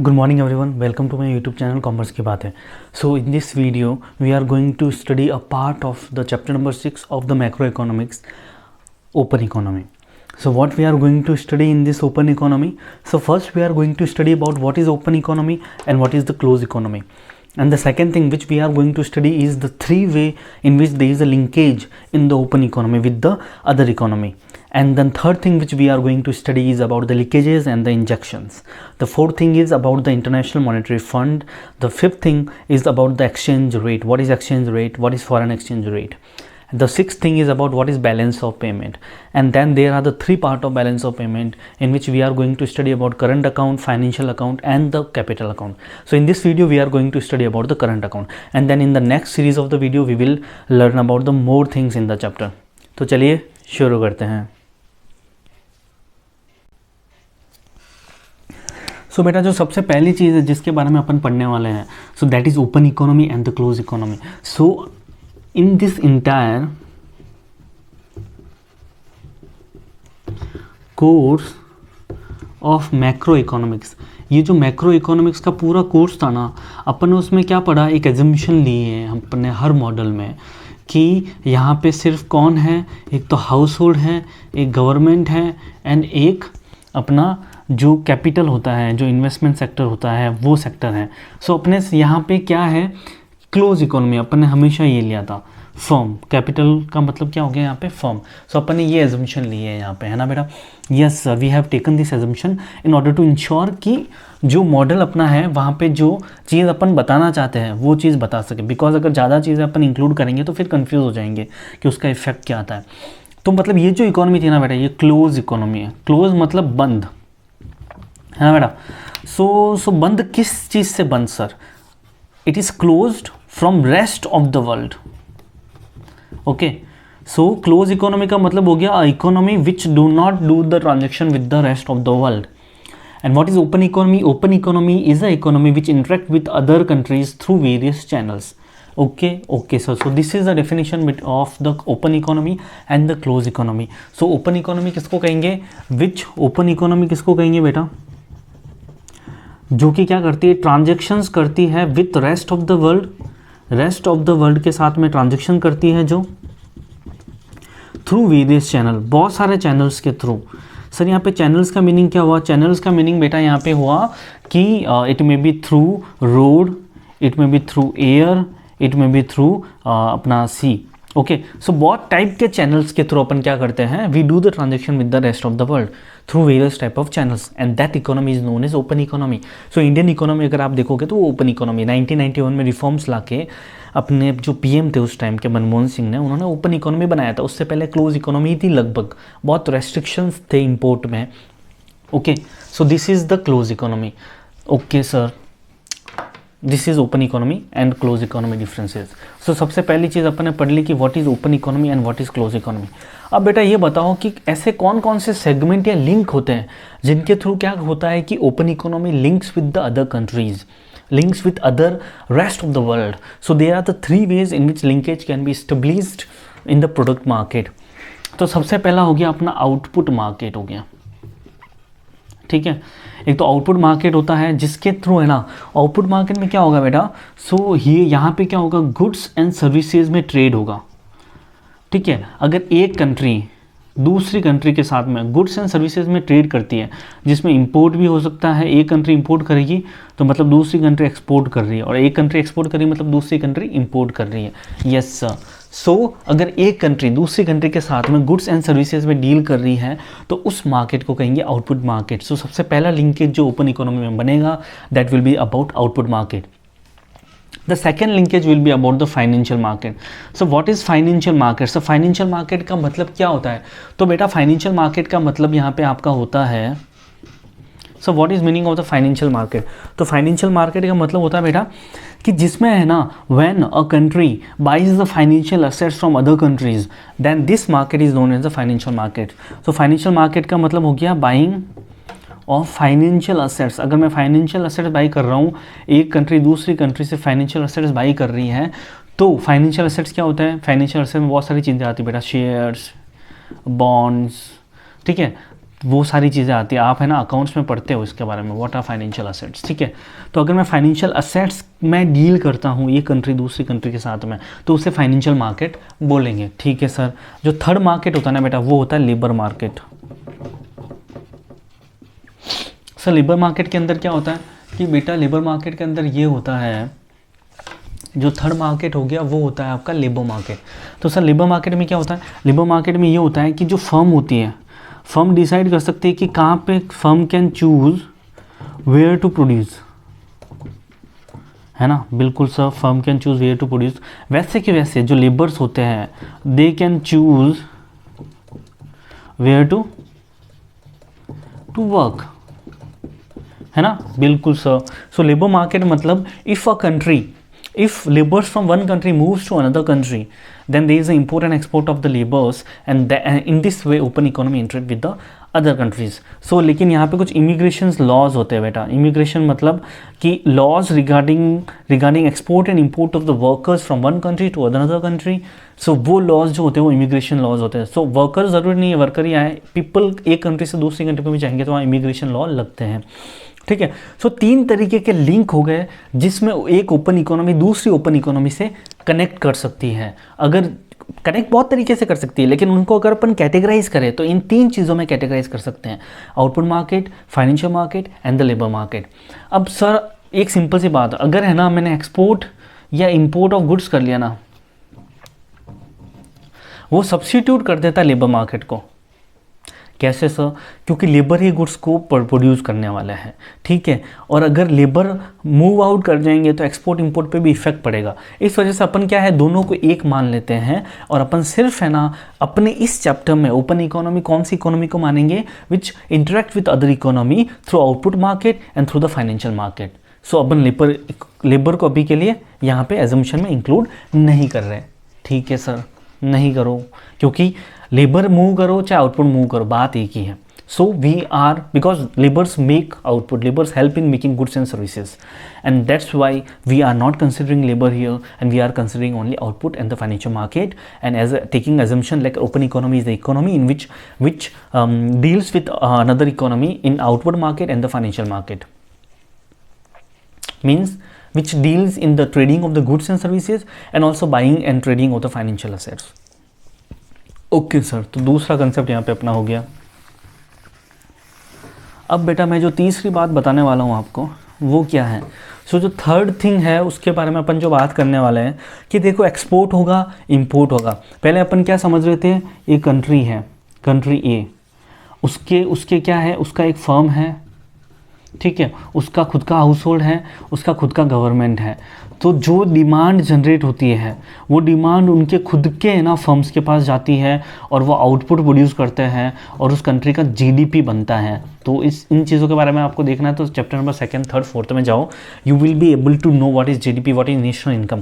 Good morning everyone, welcome to my YouTube channel Commerce की बात है. So in this video we are going to study a part of the chapter number 6 of the macroeconomics, open economy. So what we are going to study in this open economy? So first we are going to study about what is open economy and what is the closed economy. And the second thing which we are going to study is the three way in which there is a linkage in the open economy with the other economy. And then third thing which we are going to study is about the leakages and the injections. The fourth thing is about the International Monetary Fund. The fifth thing is about the exchange rate. What is exchange rate? What is foreign exchange rate? The sixth thing is about what is balance of payment. And then there are the three part of balance of payment in which we are going to study about current account, financial account and the capital account. So in this video we are going to study about the current account, and then in the next series of the video we will learn about the more things in the chapter. तो चलिए शुरू करते हैं. सो बेटा जो सबसे पहली चीज़ है जिसके बारे में अपन पढ़ने वाले हैं, सो that is open economy and the close economy. So in this entire course of macro economics, ये जो मैक्रो इकोनॉमिक्स का पूरा कोर्स था ना, अपन ने उसमें क्या पढ़ा, एक एजम्पशन लिए हैं अपने हर मॉडल में कि यहाँ पे सिर्फ कौन है, एक तो हाउस होल्ड है, एक गवर्नमेंट है एंड एक अपना जो कैपिटल होता है, जो इन्वेस्टमेंट सेक्टर होता है वो सेक्टर है. सो अपने यहाँ पे क्या है, क्लोज इकोनॉमी अपन ने हमेशा ये लिया था. फर्म, कैपिटल का मतलब क्या हो गया यहाँ पे, फर्म. सो अपन ने ये एजम्पशन ली है यहाँ पे, है ना बेटा. Yes, we have taken this assumption in order to ensure कि जो मॉडल अपना है वहाँ पे जो चीज़ अपन बताना चाहते हैं वो चीज़ बता सके. बिकॉज अगर ज़्यादा चीज़ें अपन इंक्लूड करेंगे तो फिर कन्फ्यूज़ हो जाएंगे कि उसका इफेक्ट क्या आता है. तो मतलब ये जो इकोनॉमी थी ना बेटा, ये क्लोज इकोनॉमी है. क्लोज मतलब बंद, है ना बेटा. सो बंद किस चीज़ से बंद sir? It is closed from rest of the world. Okay, so close economy का मतलब हो गया economy which do not do the transaction with the rest of the world. And what is open economy? Open economy is a economy which interact with other countries through various channels. Okay sir, so this is the definition of the open economy and the closed economy. So open economy किसको कहेंगे, which open economy किसको कहेंगे बेटा, जो कि क्या करती है, ट्रांजेक्शन्स करती है with rest of the world. Rest of the world के साथ में ट्रांजेक्शन करती है जो थ्रू वेरियस चैनल, बहुत सारे चैनल्स के थ्रू. सर यहाँ पे चैनल्स का मीनिंग क्या हुआ? चैनल्स का मीनिंग बेटा यहाँ पे हुआ कि it may be through road, it may be through air, it may be through अपना सी. ओके, सो बहुत टाइप के चैनल्स के थ्रू अपन क्या करते हैं, we do the transaction with the rest of the world through various type of channels and that economy is known as open economy. So Indian economy अगर आप देखोगे तो वो ओपन इकोनॉमी 1991 में रिफॉर्म्स लाके अपने जो पीएम थे उस टाइम के मनमोहन सिंह ने, उन्होंने ओपन इकोनॉमी बनाया था. उससे पहले क्लोज इकोनॉमी थी लगभग, बहुत रेस्ट्रिक्शंस थे इंपोर्ट में. Okay, so this is the close economy. Okay sir, this is open economy and close economy differences. So सबसे पहली चीज़ अपन ने पढ़ ली कि what is open economy and what is close economy. अब बेटा ये बताओ कि ऐसे कौन कौन से सेगमेंट या लिंक होते हैं जिनके थ्रू क्या होता है कि open economy links with the other countries, links with other rest of the world. So there are the three ways in which linkage can be established in the product market. तो सबसे पहला हो गया अपना आउटपुट मार्केट हो गया. ठीक है, एक तो आउटपुट मार्केट होता है जिसके थ्रू, है ना, आउटपुट मार्केट में क्या होगा बेटा, सो ये यहाँ पे क्या होगा, गुड्स एंड सर्विसेज में ट्रेड होगा. ठीक है, अगर एक कंट्री दूसरी कंट्री के साथ में गुड्स एंड सर्विसेज में ट्रेड करती है जिसमें इंपोर्ट भी हो सकता है, एक कंट्री इंपोर्ट करेगी तो मतलब दूसरी कंट्री एक्सपोर्ट कर रही है, और एक कंट्री एक्सपोर्ट कर रही है मतलब दूसरी कंट्री इंपोर्ट कर रही है. Yes sir. सो अगर एक कंट्री दूसरी कंट्री के साथ में गुड्स एंड सर्विसेज में डील कर रही है तो उस मार्केट को कहेंगे आउटपुट मार्केट. सो सबसे पहला लिंकेज जो ओपन इकोनॉमी में बनेगा that will be about output market. The second linkage will be about the financial market. So what is financial market? So financial market का मतलब क्या होता है? तो बेटा financial market का मतलब यहाँ पे आपका होता है, so what is meaning of the financial market? तो financial market का मतलब होता है बेटा कि जिसमें है ना, when a country buys the financial assets from other countries then this market is known as the financial market. So financial market का मतलब हो गया buying ऑफ फाइनेंशियल असेट्स. अगर मैं फाइनेंशियल असेट्स बाई कर रहा हूँ, एक कंट्री दूसरी कंट्री से फाइनेंशियल असेट्स बाई कर रही है, तो फाइनेंशियल असेट्स क्या होता है, फाइनेंशियल असेट्स में बहुत सारी चीज़ें आती है बेटा, शेयर्स, बॉन्ड्स. ठीक है, वो सारी चीज़ें आती है, आप है ना अकाउंट्स में पढ़ते हो इसके बारे में, व्हाट आर फाइनेंशियल असेट्स, ठीक है। तो अगर मैं फाइनेंशियल असेट्स में डील करता हूँ ये कंट्री दूसरी कंट्री के साथ में, तो उसे फाइनेंशियल मार्केट बोलेंगे, ठीक है सर। जो थर्ड मार्केट होता है ना बेटा, वो होता है labour market. Sir labour market के अंदर क्या होता है कि बेटा लेबर मार्केट के अंदर ये होता है, जो थर्ड मार्केट हो गया वो होता है आपका लेबर मार्केट। तो सर लेबर मार्केट में क्या होता है, लेबर मार्केट में ये होता है कि जो फर्म होती है, फर्म डिसाइड कर सकते हैं कि कहाँ पे firm can choose where to produce, है ना, बिल्कुल sir, firm can choose where to produce. वैसे के वैसे जो लेबर्स होते हैं they can choose where to work, है ना, बिल्कुल सर। सो लेबर मार्केट मतलब if laborers from one country moves to another country, then there is an import and export of the laborers, and in this way open economy interact with the other countries. So लेकिन यहाँ पे कुछ immigration laws होते हैं बेटा। immigration मतलब कि laws regarding export and import of the workers from one country to another country. So वो laws जो होते हैं वो immigration laws होते हैं। So worker ज़रूरी नहीं है वर्कर ही आए, people एक country से दूसरी country पे भी जाएंगे तो वहाँ immigration law लगते हैं, ठीक है। सो तीन तरीके के लिंक हो गए जिसमें एक ओपन इकोनॉमी दूसरी ओपन इकोनॉमी से कनेक्ट कर सकती है। अगर कनेक्ट बहुत तरीके से कर सकती है, लेकिन उनको अगर अपन कैटेगराइज करें तो इन तीन चीज़ों में कैटेगराइज कर सकते हैं, output market, financial market and the labour market. अब सर एक सिंपल सी बात, अगर है ना मैंने एक्सपोर्ट या इंपोर्ट ऑफ गुड्स कर लिया ना, वो सब्स्टिट्यूट कर देता है लेबर मार्केट को। कैसे सर? क्योंकि लेबर ही गुड्स को प्रोड्यूस करने वाला है, ठीक है। और अगर लेबर मूव आउट कर जाएंगे तो एक्सपोर्ट इंपोर्ट पे भी इफेक्ट पड़ेगा। इस वजह से अपन क्या है, दोनों को एक मान लेते हैं और अपन सिर्फ है ना अपने इस चैप्टर में ओपन इकोनॉमी कौन सी इकोनॉमी को मानेंगे, which interact with other economy through output market and through the financial market. So अपन लेबर को अभी के लिए यहाँ पे एजम्पशन में इंक्लूड नहीं कर रहे, ठीक है सर, नहीं करो, क्योंकि लेबर मूव करो चाहे आउटपुट मूव करो बात एक ही है। So we are, because labours make output, labours help in making goods and services, and that's why we are not considering labour here and we are considering only output and the financial market, and as taking assumption like open economy is the economy in which deals with another economy in outward market and the financial market, means which deals in the trading of the goods and services and also buying and trading of the financial assets. Okay sir, तो दूसरा concept यहाँ पे अपना हो गया। अब बेटा मैं जो तीसरी बात बताने वाला हूँ आपको वो क्या है, सो जो थर्ड थिंग है उसके बारे में अपन जो बात करने वाले हैं कि देखो एक्सपोर्ट होगा इंपोर्ट होगा। पहले अपन क्या समझ रहे थे, एक कंट्री है, कंट्री ए, उसके क्या है, उसका एक फर्म है, ठीक है, उसका खुद का हाउस होल्ड है, उसका खुद का गवर्नमेंट है। तो जो डिमांड जनरेट होती है वो डिमांड उनके खुद के ना फर्म्स के पास जाती है और वो आउटपुट प्रोड्यूस करते हैं और उस कंट्री का जीडीपी बनता है। तो इन चीज़ों के बारे में आपको देखना है तो चैप्टर नंबर 2, 3, 4 में जाओ, you will be able to know what is GDP, what is national income,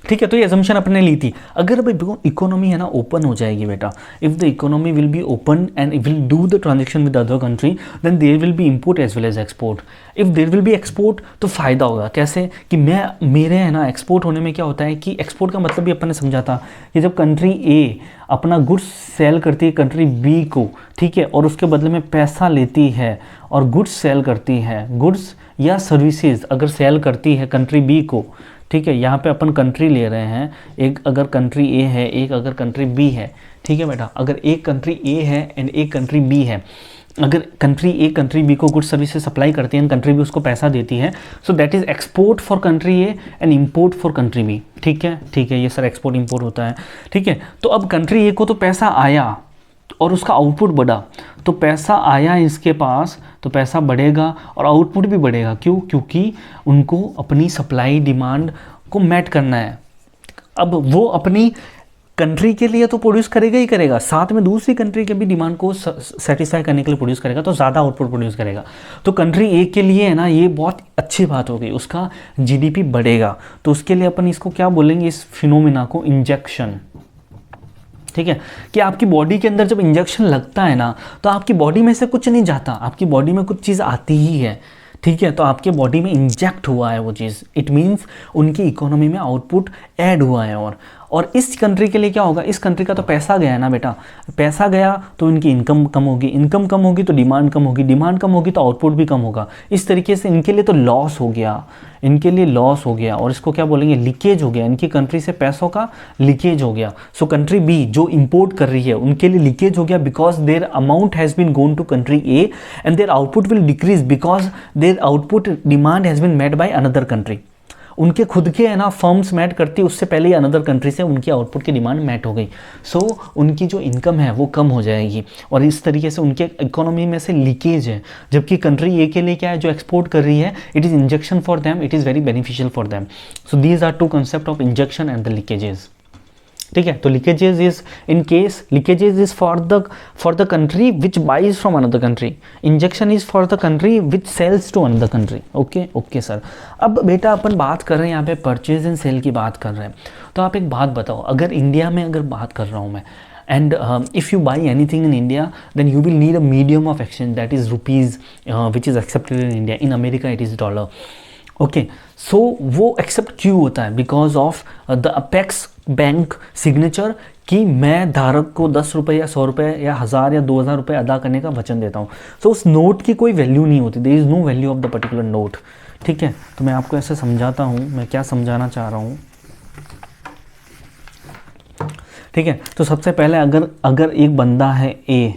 ठीक है। तो ये असम्पशन अपने ली थी। अगर भाई इकोनॉमी है ना ओपन हो जाएगी बेटा, if the economy will be open and will do the transaction with other country, then there will be import as well as export. If there will be export तो फ़ायदा होगा। कैसे कि मेरे है ना एक्सपोर्ट होने में क्या होता है कि एक्सपोर्ट का मतलब भी अपन ने समझा था कि जब कंट्री ए अपना गुड्स सेल करती है कंट्री बी को, ठीक है, और उसके बदले में पैसा लेती है और गुड्स सेल करती है, गुड्स या सर्विसेज अगर सेल करती है कंट्री बी को, ठीक है। यहाँ पे अपन कंट्री ले रहे हैं, एक अगर कंट्री ए है, एक अगर कंट्री बी है, ठीक है बेटा। अगर एक कंट्री ए है एंड एक कंट्री बी है, अगर कंट्री ए कंट्री बी को गुड सर्विसेज सप्लाई करती है एंड कंट्री बी उसको पैसा देती है, so that is export for country A and import for country B, ठीक है, ठीक है, ये सर एक्सपोर्ट इंपोर्ट होता है, ठीक है। तो अब कंट्री ए को तो पैसा आया और उसका आउटपुट बढ़ा, तो पैसा आया इसके पास तो पैसा बढ़ेगा और आउटपुट भी बढ़ेगा। क्यों? क्योंकि उनको अपनी सप्लाई डिमांड को मैट करना है। अब वो अपनी कंट्री के लिए तो प्रोड्यूस करेगा ही करेगा, साथ में दूसरी कंट्री के भी डिमांड को सेटिस्फाई करने के लिए प्रोड्यूस करेगा, तो ज़्यादा आउटपुट प्रोड्यूस करेगा। तो कंट्री ए के लिए है ना ये बहुत अच्छी बात होगी, उसका जीडीपी बढ़ेगा। तो उसके लिए अपन इसको क्या बोलेंगे, इस फिनोमिना को इंजेक्शन, ठीक है। कि आपकी बॉडी के अंदर जब इंजेक्शन लगता है ना तो आपकी बॉडी में से कुछ नहीं जाता, आपकी बॉडी में कुछ चीज़ आती ही है, ठीक है। तो आपके बॉडी में इंजेक्ट हुआ है वो चीज़, इट मीन्स उनकी इकोनॉमी में आउटपुट ऐड हुआ है। और इस कंट्री के लिए क्या होगा, इस कंट्री का तो पैसा गया है ना बेटा, पैसा गया तो इनकी इनकम कम होगी, इनकम कम होगी तो डिमांड कम होगी, डिमांड कम होगी तो आउटपुट भी कम होगा। इस तरीके से इनके लिए तो लॉस हो गया, इनके लिए लॉस हो गया, और इसको क्या बोलेंगे, लीकेज हो गया, इनकी कंट्री से पैसों का लीकेज हो गया। सो कंट्री बी जो इंपोर्ट कर रही है उनके लिए लीकेज हो गया, because their amount has been gone to country A and their output will decrease because their output demand has been met by another country. उनके खुद के है ना फर्म्स मैट करती, उससे पहले ही अनदर कंट्री से उनकी आउटपुट की डिमांड मैट हो गई। सो उनकी जो इनकम है वो कम हो जाएगी, और इस तरीके से उनके इकोनॉमी में से लीकेज है। जबकि कंट्री ए के लिए क्या है, जो एक्सपोर्ट कर रही है, it is injection for them, it is very beneficial for them. So these are two concept of injection and the leakages. ठीक है, तो leakages is in case, leakages is for the country which buys from another country, injection is for the country which sells to another country. Okay okay sir. अब बेटा अपन बात कर रहे हैं यहाँ पे परचेज एंड सेल की बात कर रहे हैं, तो आप एक बात बताओ, अगर इंडिया में अगर बात कर रहा हूँ मैं, and if you buy anything in India, then you will need a medium of exchange, that is rupees, which is accepted in India. In America it is dollar. Okay, so वो accept क्यों होता है, because of the apex bank signature कि मैं धारक को 10 रुपये या 100 रुपये या 1000 या 2000 रुपये अदा करने का वचन देता हूँ। सो उस नोट की कोई वैल्यू नहीं होती, there is no value of the particular note. ठीक है, तो मैं आपको ऐसे समझाता हूँ, मैं क्या समझाना चाह रहा हूँ। ठीक है, तो सबसे पहले अगर एक बंदा है ए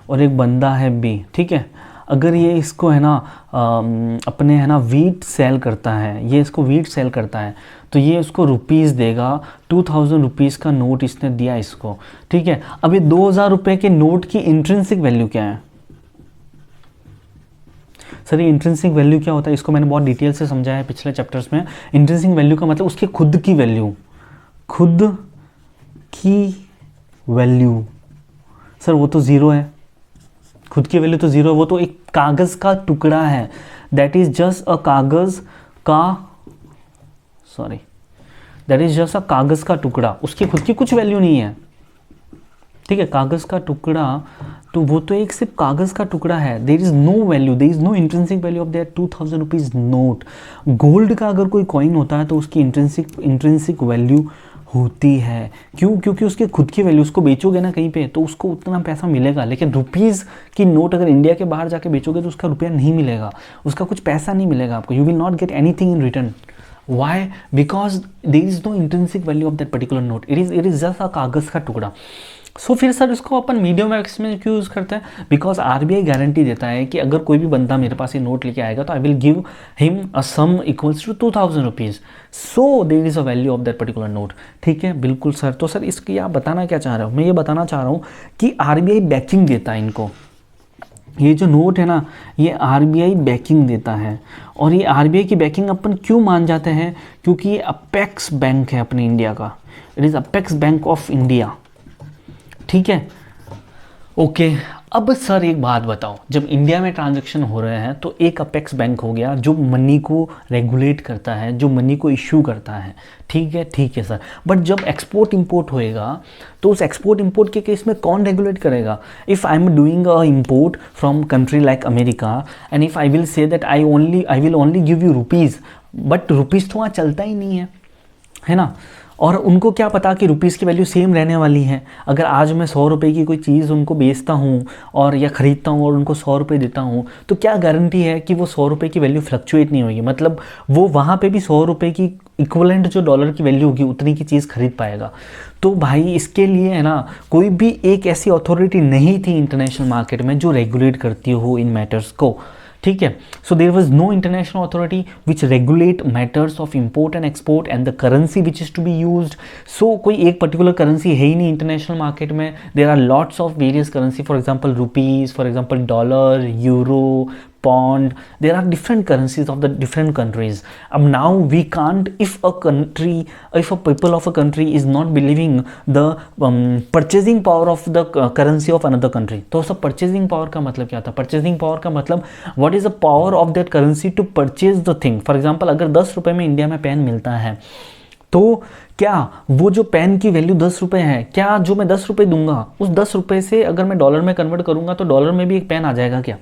और एक बंदा है बी, ठीक है, अगर ये इसको है ना अपने है ना वीट सेल करता है, ये इसको वीट सेल करता है, तो ये इसको रुपीज़ देगा, 2000 रुपीज़ का नोट इसने दिया इसको। ठीक है, अब ये 2000 रुपये के नोट की इंट्रिंसिक वैल्यू क्या है सर? ये इंट्रिंसिक वैल्यू क्या होता है, इसको मैंने बहुत डिटेल से समझाया है पिछले चैप्टर्स में। इंट्रिंसिक वैल्यू का मतलब उसकी खुद की वैल्यू, खुद की वैल्यू सर वो तो ज़ीरो है, खुद की वैल्यू तो ज़ीरो है, वो तो एक कागज़ का टुकड़ा है, दैट इज़ जस्ट अ कागज़ का, sorry, that is just a कागज़ का टुकड़ा, उसकी खुद की कुछ वैल्यू नहीं है। ठीक है, कागज़ का टुकड़ा, तो वो तो एक सिर्फ कागज़ का टुकड़ा है, there is no value, there is no intrinsic value of their 2000 rupees note. Gold का अगर कोई कॉइन होता है तो उसकी इंट्रिंसिक वैल्यू होती है, क्यों? क्योंकि उसकी खुद की वैल्यू, उसको बेचोगे ना कहीं पे तो उसको उतना पैसा मिलेगा, लेकिन रुपीज़ की नोट अगर इंडिया के बाहर जाके बेचोगे तो उसका रुपया नहीं मिलेगा, उसका कुछ पैसा नहीं मिलेगा आपको, you will not get anything in return. Why? Because there is no intrinsic value of that particular note, it is just a कागज़ का टुकड़ा। सो फिर सर इसको अपन मीडियम ऑफ एक्सचेंज क्यों यूज़ करते हैं? बिकॉज आरबीआई गारंटी देता है कि अगर कोई भी बंदा मेरे पास ये नोट लेके आएगा तो I will give him a sum equals to 2000 rupees, so there is a value of that particular note. ठीक है, बिल्कुल सर। तो सर इसकी आप बताना क्या चाह रहे हो? मैं ये बताना चाह रहा हूँ कि आरबीआई बैकिंग देता है इनको, ये जो नोट है ना ये आरबीआई बैकिंग देता है, और ये आरबीआई की बैकिंग अपन क्यों मान जाते हैं? क्योंकि ये अपेक्स बैंक है अपने इंडिया का, it is apex bank of India. ठीक है, ओके। अब सर एक बात बताओ, जब इंडिया में ट्रांजैक्शन हो रहे हैं तो एक अपेक्स बैंक हो गया जो मनी को रेगुलेट करता है, जो मनी को इश्यू करता है। ठीक है सर, बट जब एक्सपोर्ट इंपोर्ट होएगा तो उस एक्सपोर्ट इंपोर्ट के केस में कौन रेगुलेट करेगा? If I am doing a import from country like America and if I will say that I will only give you rupees, but rupees तो वहाँ चलता ही नहीं है ना, और उनको क्या पता कि रुपीज़ की वैल्यू सेम रहने वाली है। अगर आज मैं 100 रुपये की कोई चीज़ उनको बेचता हूँ और या ख़रीदता हूँ और उनको 100 रुपये देता हूँ, तो क्या गारंटी है कि वो 100 रुपये की वैल्यू फ्लक्चुएट नहीं होगी? मतलब वो वहाँ पे भी 100 रुपये की इक्वलेंट जो डॉलर की वैल्यू होगी उतनी की चीज़ खरीद पाएगा। तो भाई इसके लिए है ना कोई भी एक ऐसी अथॉरिटी नहीं थी इंटरनेशनल मार्केट में जो रेगुलेट करती हो इन मैटर्स को। ठीक है, so there was no international authority which regulate matters of import and export and the currency which is to be used. So कोई एक पर्टिकुलर करेंसी है ही नहीं इंटरनेशनल मार्केट में, there are lots of various currency, for example rupees, for example dollar, euro, pound, there are different currencies of the different countries. Now we can't, if a people of a country is not believing the purchasing power of the currency of another country, तो सब purchasing power का मतलब क्या था? purchasing power का मतलब what is the power of that currency to purchase the thing. For example, अगर 10 रुपये में इंडिया में पेन मिलता है तो क्या वो जो पेन की वैल्यू 10 रुपये है, क्या जो मैं 10 रुपये दूंगा उस 10 रुपये से अगर मैं डॉलर में कन्वर्ट करूंगा तो डॉलर में भी एक पेन आ जाएगा क्या?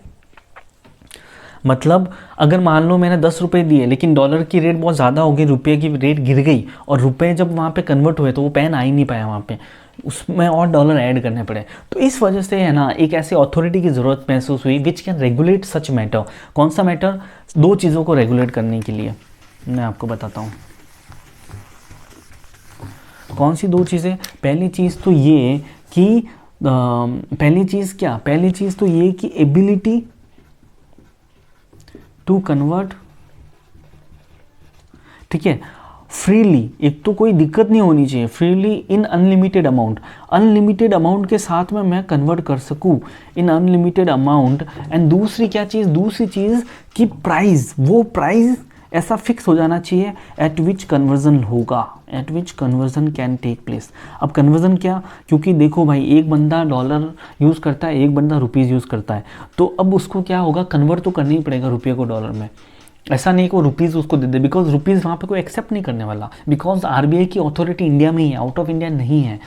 मतलब अगर मान लो मैंने 10 रुपये दिए लेकिन डॉलर की रेट बहुत ज़्यादा हो गई, रुपये की रेट गिर गई और रुपये जब वहाँ पे कन्वर्ट हुए तो वो पेन आ ही नहीं पाया वहाँ पे, उसमें और डॉलर ऐड करने पड़े। तो इस वजह से है ना एक ऐसी अथॉरिटी की ज़रूरत महसूस हुई which can regulate such matter. कौन सा मैटर? दो चीज़ों को रेगुलेट करने के लिए मैं आपको बताता हूँ कौन सी दो चीज़ें। पहली चीज़ तो ये कि पहली चीज़ क्या? पहली चीज़ तो ये कि एबिलिटी टू कन्वर्ट, ठीक है, फ्रीली। एक तो कोई दिक्कत नहीं होनी चाहिए, freely in unlimited amount, unlimited amount के साथ में मैं कन्वर्ट कर सकूं इन अनलिमिटेड अमाउंट। एंड दूसरी क्या चीज़? दूसरी चीज़ कि प्राइस, वो प्राइस ऐसा फिक्स हो जाना चाहिए एट विच कन्वर्जन होगा, at which conversion can take place. अब कन्वर्जन क्या? क्योंकि देखो भाई, एक बंदा डॉलर यूज़ करता है, एक बंदा रुपीज़ यूज़ करता है, तो अब उसको क्या होगा, कन्वर्ट तो करना ही पड़ेगा रुपये को डॉलर में। ऐसा नहीं कि वो रुपीज़ उसको दे दे, बिकॉज रुपीज़ वहाँ पे कोई एक्सेप्ट नहीं करने वाला, बिकॉज आरबीआई की अथॉरिटी इंडिया में ही है, आउट ऑफ इंडिया नहीं है।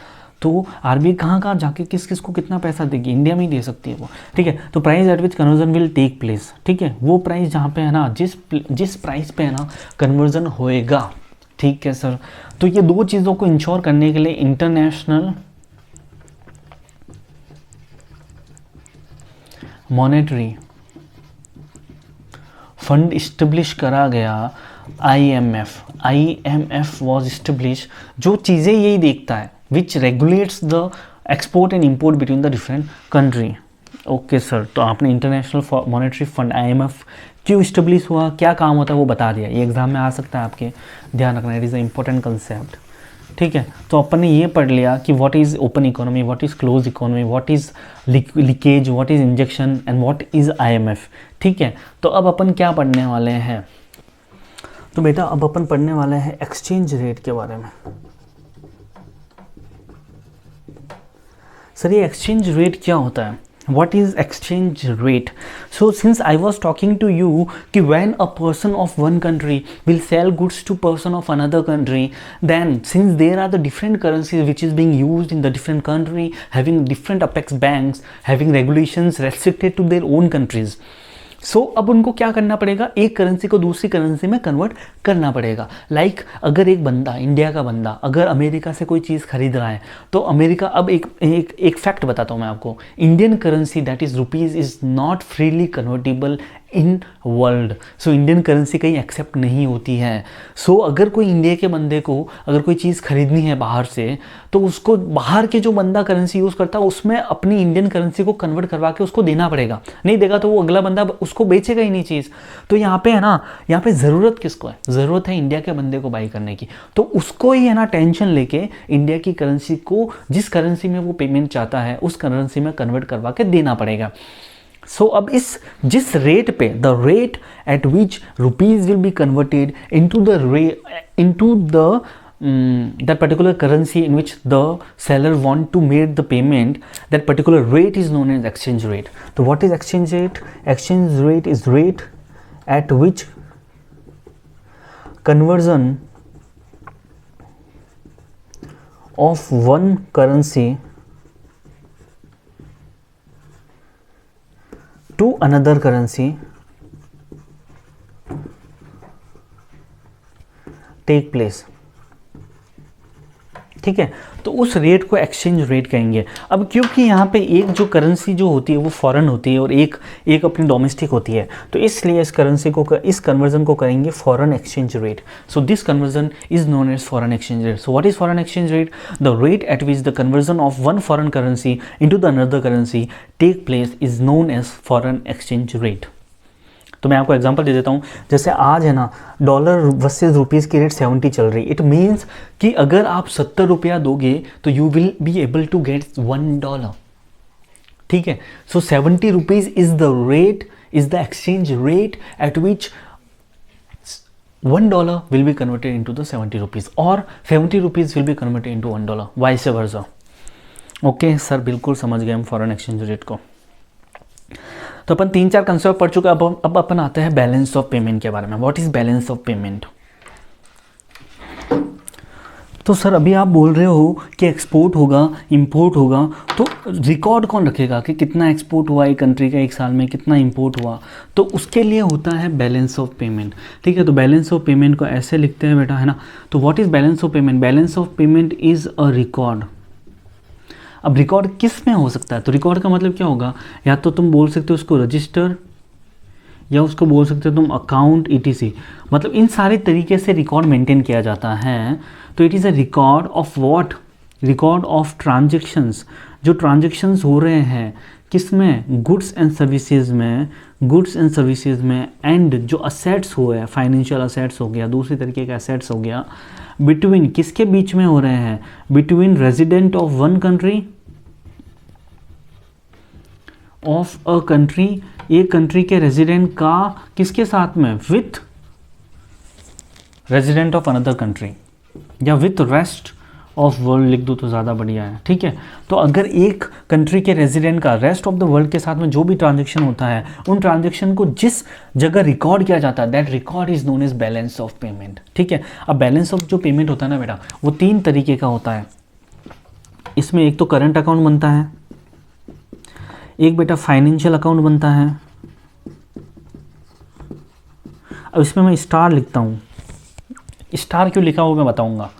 तो आरबीआई कहाँ कहाँ जाके किस किस को कितना पैसा देगी? इंडिया में ही दे सकती है वो, ठीक है। तो price at which conversion will take place, ठीक है, वो प्राइस जहाँ पे है ना, जिस प्राइस पे है ना कन्वर्जन होएगा, ठीक है सर। तो ये दो चीज़ों को इंश्योर करने के लिए इंटरनेशनल मॉनेटरी फंड इस्टेब्लिश करा गया, IMF वॉज इस्टेब्लिश, जो चीज़ें यही देखता है, which regulates the export and import between the different country. Okay sir, तो आपने इंटरनेशनल मॉनेटरी फंड IMF क्यों इस्टेब्लिश हुआ, क्या काम होता है वो बता दिया। ये एग्जाम में आ सकता है आपके, ध्यान रखना, it is a important concept, ठीक है। तो अपन ने ये पढ़ लिया कि what is open economy, what is close economy, what is leakage, what is injection and what is IMF, ठीक है। तो अब अपन क्या पढ़ने वाले हैं? तो बेटा अब अपन पढ़ने वाले हैं एक्सचेंज रेट के बारे में। सर ये एक्सचेंज रेट क्या होता है? What is exchange rate? So since I was talking to you कि when a person of one country will sell goods to person of another country, then since there are the different currencies which is being used in the different country, having different apex banks, having regulations restricted to their own countries, सो अब उनको क्या करना पड़ेगा, एक currency को दूसरी currency में convert करना पड़ेगा। लाइक अगर एक बंदा, इंडिया का बंदा अगर अमेरिका से कोई चीज़ खरीद रहा है तो अमेरिका, अब एक फैक्ट बताता हूँ मैं आपको, Indian currency that is rupees is not freely convertible in world. So Indian currency कहीं एक्सेप्ट नहीं होती है। सो अगर कोई इंडिया के बंदे को अगर कोई चीज़ खरीदनी है बाहर से, तो उसको बाहर के जो बंदा करेंसी यूज़ करता है उसमें अपनी इंडियन करेंसी को कन्वर्ट करवा के उसको देना पड़ेगा, नहीं देगा तो वो अगला बंदा उसको बेचेगा ही नहीं चीज़। तो यहाँ पे है ना, यहाँ पे ज़रूरत किसको है? ज़रूरत है इंडिया के बंदे को बाई करने की। तो उसको ही है ना टेंशन लेके इंडिया की करेंसी को, जिस करेंसी में वो पेमेंट चाहता है उस करेंसी में कन्वर्ट करवा के देना पड़ेगा। सो अब जिस रेट पे, the rate at which rupees will be converted into the that particular currency in which the seller want to make the payment, that particular rate is known as exchange rate. So what is exchange rate? Exchange rate is rate at which conversion of one currency to another currency take place, ठीक है। तो उस rate को exchange rate कहेंगे। अब क्योंकि यहाँ पे एक जो करेंसी जो होती है वो फॉरेन होती है और एक अपनी डोमेस्टिक होती है, तो इसलिए इस कन्वर्जन को करेंगे foreign exchange rate. So this conversion is known as foreign exchange rate. So what is foreign exchange rate? The rate at which the conversion of one foreign currency into the another currency take place is known as foreign exchange rate. तो मैं आपको example दे देता हूँ, जैसे आज है ना dollar versus rupees की रेट 70 चल रही। इट मीन्स कि अगर आप 70 रुपया दोगे तो you will be able to get $1, ठीक है। So 70 rupees is the rate, is the exchange rate at which $1 will be converted into the 70 rupees और 70 rupees will be converted into $1, vice versa. Okay sir, बिल्कुल समझ गए हम foreign exchange rate को। तो अपन 3-4 concept पढ़ चुके हैं। अब अपन आते हैं बैलेंस ऑफ पेमेंट के बारे में। What is balance of payment? तो सर अभी आप बोल रहे हो कि एक्सपोर्ट होगा, इंपोर्ट होगा, तो रिकॉर्ड कौन रखेगा कि कितना एक्सपोर्ट हुआ एक कंट्री का एक साल में, कितना इंपोर्ट हुआ? तो उसके लिए होता है बैलेंस ऑफ पेमेंट। ठीक है, तो बैलेंस ऑफ पेमेंट को ऐसे लिखते हैं बेटा, है ना। तो what is balance of payment? Balance of payment is a record. अब रिकॉर्ड किस में हो सकता है? तो रिकॉर्ड का मतलब क्या होगा? या तो तुम बोल सकते हो उसको रजिस्टर, या उसको बोल सकते हो तुम अकाउंट, ETC। मतलब इन सारे तरीके से रिकॉर्ड मेंटेन किया जाता है। तो it is a record of what? Record of transactions, जो ट्रांजैक्शंस हो रहे हैं किस में? गुड्स एंड सर्विसेज में, गुड्स एंड सर्विसेज में। एंड जो असेट्स हुए हैं, फाइनेंशियल असेट्स हो गया, दूसरी तरीके का असेट्स हो गया, बिटवीन किसके बीच में हो रहे हैं? Between resident of one country, of a country, एक कंट्री के रेजिडेंट का किसके साथ में? With resident of another country, या विथ रेस्ट ऑफ वर्ल्ड लिख दो तो ज़्यादा बढ़िया है। ठीक है, तो अगर एक कंट्री के रेजिडेंट का रेस्ट ऑफ द वर्ल्ड के साथ में जो भी ट्रांजैक्शन होता है, उन ट्रांजैक्शन को जिस जगह रिकॉर्ड किया जाता है, that record is known as balance of payment. ठीक है, अब बैलेंस ऑफ जो पेमेंट होता है ना बेटा, वो 3 तरीके का होता है। इसमें एक तो करंट अकाउंट बनता है, एक बेटा फाइनेंशियल अकाउंट बनता है। अब इसमें मैं स्टार लिखता हूँ, स्टार क्यों लिखा हुआ मैं बताऊंगा।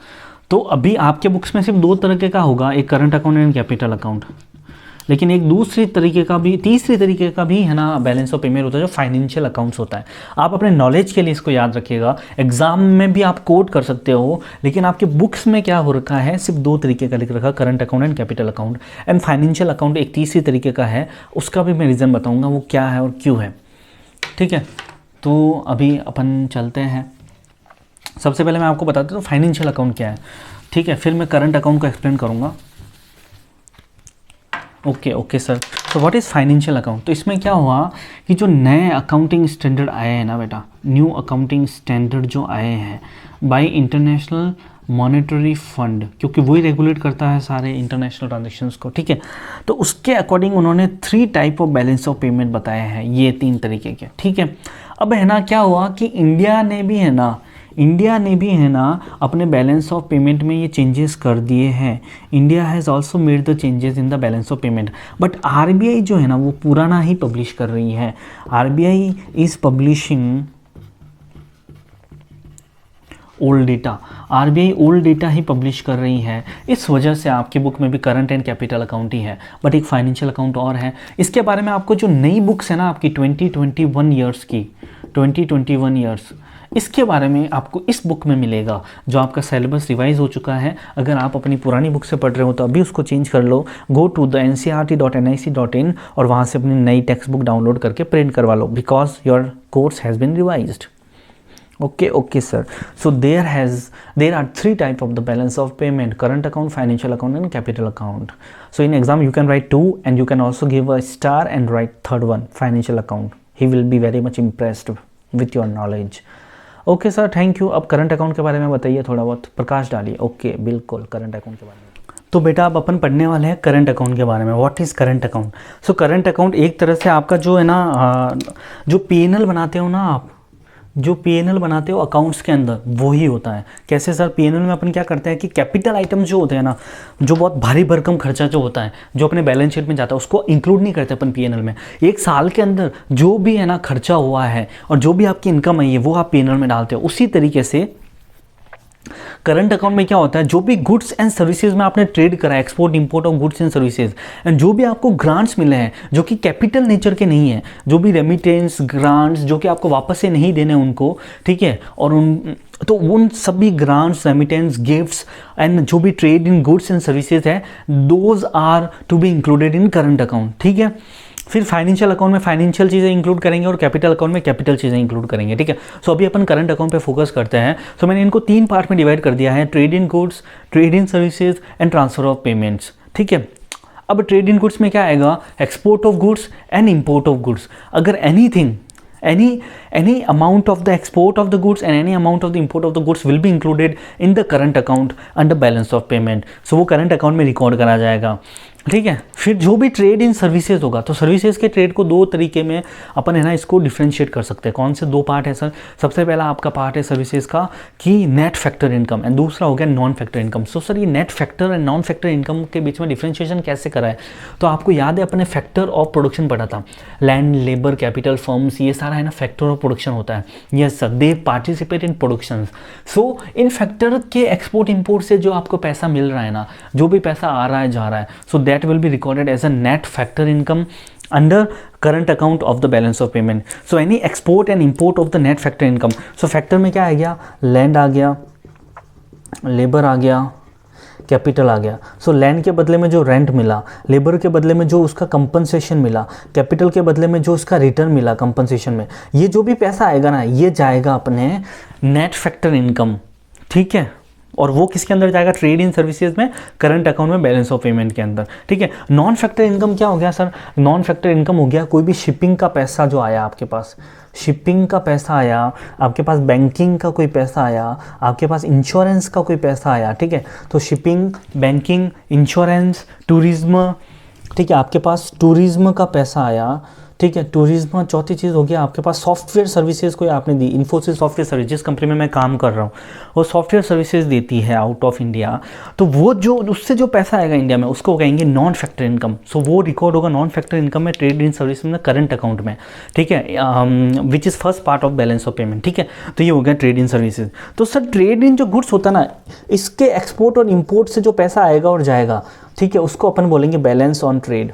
तो अभी आपके बुक्स में सिर्फ 2 तरीके का होगा, एक current account and capital account, लेकिन एक दूसरी तरीके का भी, तीसरी तरीके का भी है ना बैलेंस ऑफ पेमेंट होता है, जो फाइनेंशियल अकाउंट्स होता है। आप अपने नॉलेज के लिए इसको याद रखिएगा, एग्जाम में भी आप कोट कर सकते हो, लेकिन आपके बुक्स में क्या हो रखा है, सिर्फ 2 तरीके का लिख रखा, current account and capital account. And financial account एक तीसरी तरीके का है, उसका भी मैं रीज़न बताऊँगा वो क्या है और क्यों है। ठीक है, तो अभी अपन चलते हैं। सबसे पहले मैं आपको बता देता हूँ फाइनेंशियल अकाउंट क्या है। ठीक है, फिर मैं करंट अकाउंट को एक्सप्लेन करूँगा। ओके सर, तो व्हाट इज़ फाइनेंशियल अकाउंट? तो इसमें क्या हुआ कि जो नए अकाउंटिंग स्टैंडर्ड आए हैं ना बेटा, न्यू अकाउंटिंग स्टैंडर्ड जो आए हैं बाय इंटरनेशनल मॉनेटरी फंड, क्योंकि वही रेगुलेट करता है सारे इंटरनेशनल ट्रांजेक्शन्स को। ठीक है, तो उसके अकॉर्डिंग उन्होंने 3 type of balance of payment बताए हैं, ये 3 तरीके के। ठीक है, अब है ना क्या हुआ कि इंडिया ने भी है ना अपने बैलेंस ऑफ पेमेंट में ये चेंजेस कर दिए हैं। India has also made the changes in the balance of payment, but RBI जो है ना वो पुराना ही पब्लिश कर रही है। RBI is publishing old data, RBI old data he publish कर रही है। इस वजह से आपकी बुक में भी करंट एंड कैपिटल अकाउंट ही है, बट एक फाइनेंशियल अकाउंट और है। इसके बारे में आपको जो नई बुक्स है ना आपकी 2021 ईयर्स की, 2021 ईयर्स, इसके बारे में आपको इस बुक में मिलेगा, जो आपका सिलेबस रिवाइज हो चुका है। अगर आप अपनी पुरानी बुक से पढ़ रहे हो तो अभी उसको चेंज कर लो, गो टू द ncrt.nic.in और वहाँ से अपनी नई टेक्स्ट बुक डाउनलोड करके प्रिंट करवा लो, because your course has been revised. Okay sir, so there are 3 type of the balance of payment: current account, financial account and capital account. So in exam you can write 2 and you can also give a star and write third one, financial account. He will be very much impressed with your knowledge. Okay sir, thank you. अब current account के बारे में बताइए, थोड़ा बहुत प्रकाश डालिए। Okay बिल्कुल, current account के बारे में तो बेटा अब अपन पढ़ने वाले हैं करंट अकाउंट के बारे में। What is current account? So current account एक तरह से आपका जो है ना, जो P&L बनाते हो ना आप, जो P&L बनाते हो अकाउंट्स के अंदर, वो ही होता है। कैसे सर? P&L में अपन क्या करते हैं कि कैपिटल आइटम जो होते हैं ना, जो बहुत भारी भरकम खर्चा जो होता है, जो अपने बैलेंस शीट में जाता है, उसको इंक्लूड नहीं करते अपन P&L में। एक साल के अंदर जो भी है ना खर्चा हुआ है और जो भी आपकी इनकम आई है वो आप P&L में डालते हो। उसी तरीके से करंट अकाउंट में क्या होता है, जो भी गुड्स एंड सर्विसेज में आपने ट्रेड करा, export import of goods and services, and जो भी आपको ग्रांट्स मिले हैं जो कि कैपिटल नेचर के नहीं है, जो भी रेमिटेंस ग्रांट्स जो कि आपको वापस से नहीं देने उनको, ठीक है, और उन सभी ग्रांट्स, रेमिटेंस, गिफ्ट्स एंड जो भी trade in goods and services है, those are to be included in current account. ठीक है, फिर फाइनेंशियल अकाउंट में फाइनेंशियल चीज़ें इंक्लूड करेंगे और कैपिटल अकाउंट में कैपिटल चीज़ें इंक्लूड करेंगे। ठीक है, सो अभी अपन करंट अकाउंट पे फोकस करते हैं। सो मैंने इनको 3 पार्ट में डिवाइड कर दिया है: trade in goods, trade in services and transfer of payments. ठीक है, अब ट्रेड इन गुड्स में क्या आएगा? Export of goods and import of goods. अगर any amount of the export of the goods and any amount of the import of the goods will be included in the current account under balance of payment. So वो current account में record करा जाएगा। ठीक है। फिर जो भी trade इन services होगा, तो सर्विसेज के ट्रेड को दो तरीके में अपन है ना इसको डिफ्रेंशिएट कर सकते हैं। कौन से दो पार्ट है सर? सबसे पहला आपका पार्ट है सर्विसेज का कि नेट फैक्टर इनकम, एंड दूसरा हो गया non factor income. So sir ये net factor and non factor income के बीच में डिफ्रेंशिएशन कैसे करा है? तो आपको याद है अपने फैक्टर ऑफ प्रोडक्शन पढ़ा था, लैंड, लेबर, कैपिटल, फर्म्स, ये सारा है ना फैक्टर ऑफ प्रोडक्शन होता है। Yes sir, they participate in production. So in factor के एक्सपोर्ट इम्पोर्ट से जो आपको पैसा मिल रहा है ना, जो भी पैसा आ रहा है जा रहा है, so that will be recorded as a net factor income under current account of the balance of payment. So any export and import of the net factor income. So factor में क्या आ गया? लैंड आ गया, labour आ गया, capital आ गया। So land के बदले में जो रेंट मिला, लेबर के बदले में जो उसका कंपनसेशन मिला, कैपिटल के बदले में जो उसका रिटर्न मिला कंपनसेशन में, ये जो भी पैसा आएगा ना, ये जाएगा अपने नेट फैक्टर इनकम। ठीक है, और वो किसके अंदर जाएगा? ट्रेड इन सर्विसेज में, करंट अकाउंट में, बैलेंस ऑफ पेमेंट के अंदर। ठीक है। नॉन फैक्टर इनकम क्या हो गया सर? नॉन फैक्टर इनकम हो गया कोई भी शिपिंग का पैसा जो आया आपके पास, शिपिंग का पैसा आया आपके पास, बैंकिंग का कोई पैसा आया आपके पास, इंश्योरेंस का कोई पैसा आया। ठीक है, तो शिपिंग, बैंकिंग, इंश्योरेंस, टूरिज्म, ठीक है, आपके पास टूरिज्म का पैसा आया। ठीक है, टूरिज्म। चौथी चीज़ हो गया आपके पास सॉफ्टवेयर सर्विसेज कोई आपने दी, इन्फोसिस सॉफ्टवेयर सर्विस, जिस कंपनी में मैं काम कर रहा हूँ वो सॉफ्टवेयर सर्विसेज देती है आउट ऑफ इंडिया, तो वो जो उससे जो पैसा आएगा इंडिया में उसको कहेंगे नॉन फैक्टर इनकम। सो वो रिकॉर्ड होगा नॉन फैक्टर इनकम में, ट्रेड इन सर्विस में, करंट अकाउंट में। ठीक है, which is first part of balance of payment. ठीक है, तो ये हो गया ट्रेड इन सर्विसेज। तो सर ट्रेड इन जो गुड्स होता है ना, इसके एक्सपोर्ट और इम्पोर्ट से जो पैसा आएगा और जाएगा, ठीक है, उसको अपन बोलेंगे बैलेंस ऑन ट्रेड।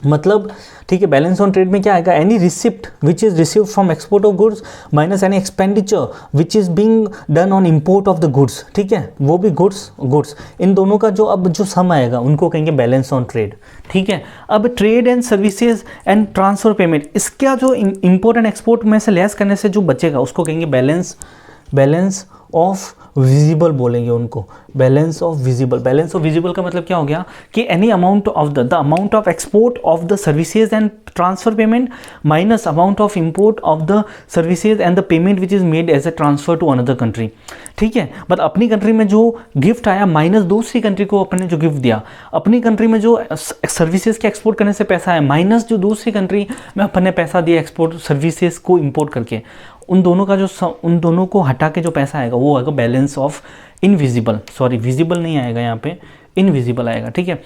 मतलब ठीक है, बैलेंस ऑन ट्रेड में क्या आएगा? Any receipt which is received from export of goods minus any expenditure which is being done on import of the goods. ठीक है, वो भी गुड्स इन दोनों का जो अब जो सम आएगा उनको कहेंगे बैलेंस ऑन ट्रेड। ठीक है, अब trade and services and transfer payment, इसका जो इंपोर्ट एंड एक्सपोर्ट में से लेस करने से जो बचेगा उसको कहेंगे बैलेंस ऑफ विजिबल बोलेंगे उनको, balance of visible. Balance of visible का मतलब क्या हो गया कि any amount of the amount of export of the services and transfer payment minus amount of import of the services and the payment which is made as a transfer to another country. ठीक है, मतलब अपनी country में जो gift आया minus दूसरी country को अपने जो गिफ्ट दिया, अपनी कंट्री में जो सर्विसेज के एक्सपोर्ट करने से पैसा आया माइनस जो दूसरी कंट्री में अपने पैसा दिया एक्सपोर्ट सर्विसेज को इंपोर्ट करके, उन दोनों का जो उन दोनों को हटा के जो पैसा आएगा वो आएगा balance of invisible. Sorry, visible नहीं आएगा यहाँ पे, इनविजिबल आएगा। ठीक है,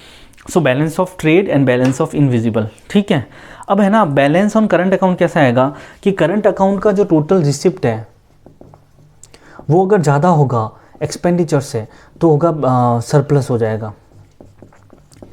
so balance of trade and balance of invisible. ठीक है, अब है ना बैलेंस ऑन करंट अकाउंट कैसा आएगा कि करंट अकाउंट का जो टोटल रिसिप्ट है वो अगर ज़्यादा होगा एक्सपेंडिचर से तो होगा सरप्लस हो जाएगा।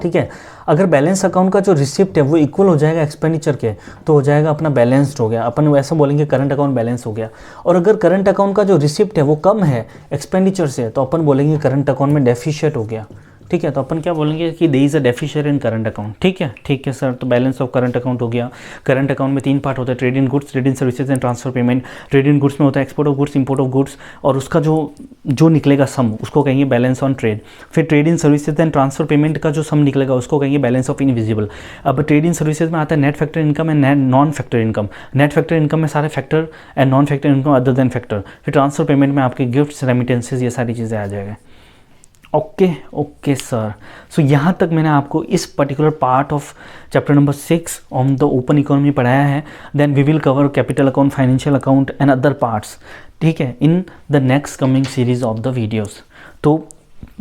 ठीक है, अगर बैलेंस अकाउंट का जो रिसिप्ट है वो इक्वल हो जाएगा एक्सपेंडिचर के तो हो जाएगा अपना बैलेंस्ड हो गया, अपन वैसा बोलेंगे करंट अकाउंट बैलेंस हो गया। और अगर करंट अकाउंट का जो रिसिप्ट है वो कम है एक्सपेंडिचर से तो अपन बोलेंगे करंट अकाउंट में डेफिशिएट हो गया। ठीक है, तो अपन क्या बोलेंगे कि there is a deficient in current account. ठीक है सर, तो बैलेंस ऑफ करंट अकाउंट हो गया। करंट अकाउंट में तीन पार्ट होता है, trade in goods, trade in services and transfer payment. Trade in goods में होता है export of goods, import of goods, और उसका जो निकलेगा सम उसको कहेंगे बैलेंस ऑन ट्रेड। फिर trade in services and transfer payment का जो सम निकलेगा उसको कहेंगे बैलेंस ऑफ इनविजिबल। अब ट्रेड इन सर्विसेज में आता है net factor income and non factor income. Net factor income में सारे factor and non factor income other than factor. फिर ट्रांसफर पेमेंट में आपके गिफ्ट्स, रेमिटेंसेज, ये सारी चीज़ें आ जाएगा। ओके सर, सो यहाँ तक मैंने आपको इस particular part of chapter number 6 on the open economy पढ़ाया है। Then we will cover capital account, financial account and other parts. ठीक है, in the next coming series of the videos. तो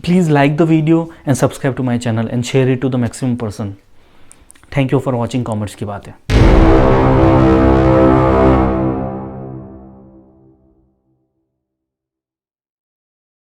please like the video and subscribe to my channel and share it to the maximum person. Thank you for watching commerce की बातें।